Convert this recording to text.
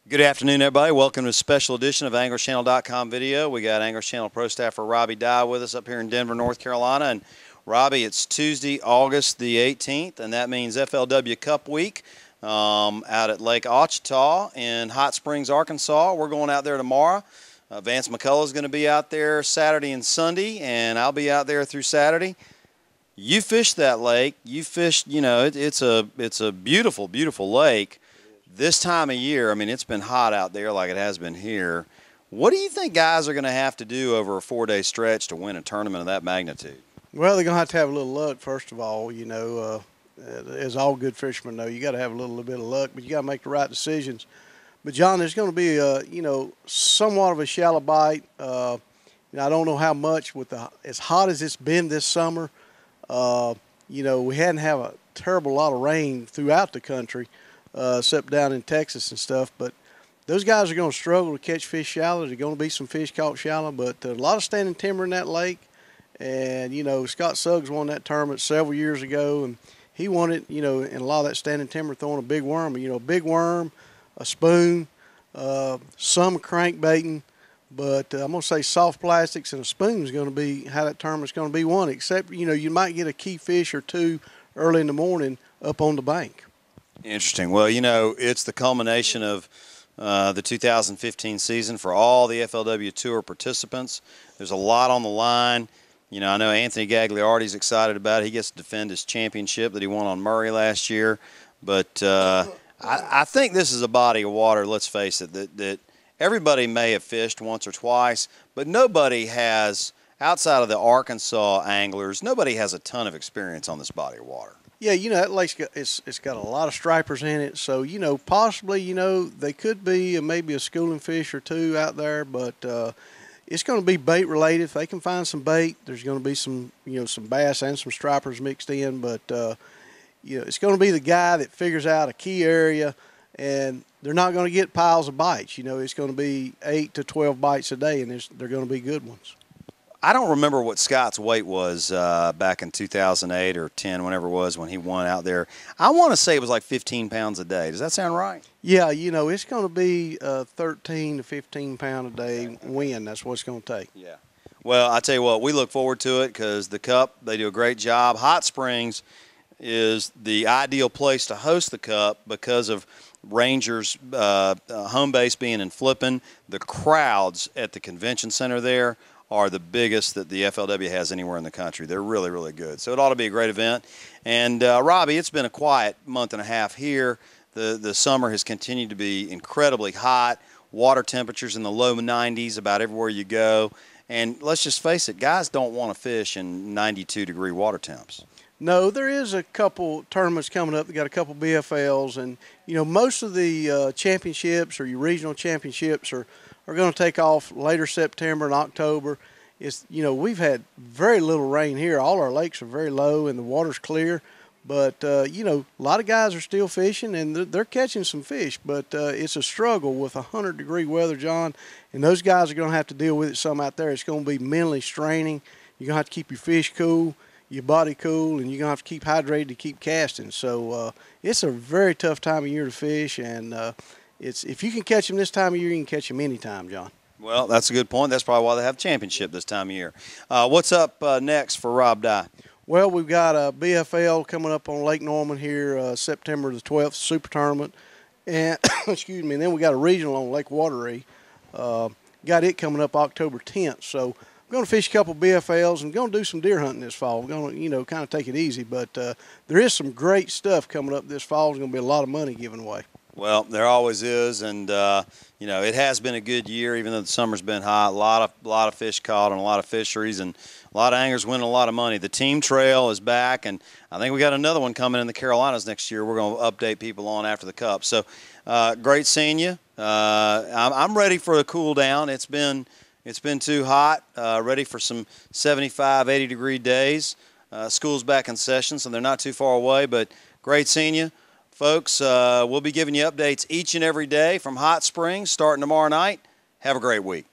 Good afternoon, everybody. Welcome to a special edition of AnglersChannel.com video. We got Anglers Channel Pro staffer Robbie Dye with us up here in Denver, North Carolina. And Robbie, it's Tuesday, August the 18th, and that means FLW Cup Week out at Lake Ouachita in Hot Springs, Arkansas. We're going out there tomorrow. Vance McCullough is going to be out there Saturday and Sunday, and I'll be out there through Saturday. You fished that lake. You fished, you know, it's a beautiful, beautiful lake. This time of year, I mean, it's been hot out there like it has been here. What do you think guys are going to have to do over a 4-day stretch to win a tournament of that magnitude? Well, they're going to have a little luck, first of all. You know, as all good fishermen know, you got to have a little bit of luck, but you got to make the right decisions. But, John, there's going to be, you know, somewhat of a shallow bite. I don't know how much with as hot as it's been this summer. You know, we hadn't had a terrible lot of rain throughout the country. Except down in Texas and stuff, but those guys are going to struggle to catch fish shallow. There's going to be some fish caught shallow, but a lot of standing timber in that lake. And, you know, Scott Suggs won that tournament several years ago, and he won it, you know, in a lot of that standing timber throwing a big worm. You know, a big worm, a spoon, some crankbaiting, but I'm going to say soft plastics and a spoon is going to be how that tournament's going to be won, except, you know, you might get a key fish or two early in the morning up on the bank. Interesting. Well, you know, it's the culmination of the 2015 season for all the FLW Tour participants. There's a lot on the line. You know, I know Anthony Gagliardi's excited about it. He gets to defend his championship that he won on Murray last year. But I think this is a body of water, let's face it, that everybody may have fished once or twice, but nobody has, outside of the Arkansas anglers, nobody has a ton of experience on this body of water. Yeah, you know, that lake's it's got a lot of stripers in it. So, you know, possibly, you know, they could be maybe a schooling fish or two out there, but it's going to be bait related. If they can find some bait, there's going to be some, you know, some bass and some stripers mixed in. But, you know, it's going to be the guy that figures out a key area, and they're not going to get piles of bites. You know, it's going to be 8 to 12 bites a day, and they're going to be good ones. I don't remember what Scott's weight was back in 2008 or 10, whenever it was when he won out there. I want to say it was like 15 pounds a day. Does that sound right? Yeah, you know, it's going to be 13 to 15 pound a day win. That's what it's going to take. Yeah. Well, I tell you what, we look forward to it because the Cup, they do a great job. Hot Springs is the ideal place to host the Cup because of Rangers' home base being in Flippin. The crowds at the convention center there are the biggest that the FLW has anywhere in the country. They're really, really good. So it ought to be a great event. And, Robbie, it's been a quiet month and a half here. The summer has continued to be incredibly hot. Water temperatures in the low 90s about everywhere you go. And let's just face it, guys don't want to fish in 92-degree water temps. No, there is a couple tournaments coming up. They got a couple BFLs. And, you know, most of the championships or your regional championships are going to take off later September and October. It's, you know, we've had very little rain here. All our lakes are very low and the water's clear. But, you know, a lot of guys are still fishing and they're catching some fish. But it's a struggle with 100-degree weather, John. And those guys are going to have to deal with it some out there. It's going to be mentally straining. You're going to have to keep your fish cool, your body cool, and you're going to have to keep hydrated to keep casting. So it's a very tough time of year to fish. And if you can catch them this time of year, you can catch them anytime, John. Well, that's a good point. That's probably why they have a championship this time of year. What's up next for Rob Dye? Well, we've got a BFL coming up on Lake Norman here September the 12th, Super Tournament. And, excuse me, and then we got a regional on Lake Wateree. Got it coming up October 10th. So I'm going to fish a couple BFLs and going to do some deer hunting this fall. We're going to, you know, kind of take it easy. But there is some great stuff coming up this fall. There's going to be a lot of money given away. Well, there always is, and you know, it has been a good year, even though the summer's been hot. A lot of fish caught on a lot of fisheries, and a lot of anglers winning a lot of money. The team trail is back, and I think we got another one coming in the Carolinas next year. We're going to update people on after the Cup. So, great seeing you. I'm ready for a cool down. It's been too hot. Ready for some 75, 80-degree days. School's back in session, so they're not too far away. But great seeing you. Folks, we'll be giving you updates each and every day from Hot Springs starting tomorrow night. Have a great week.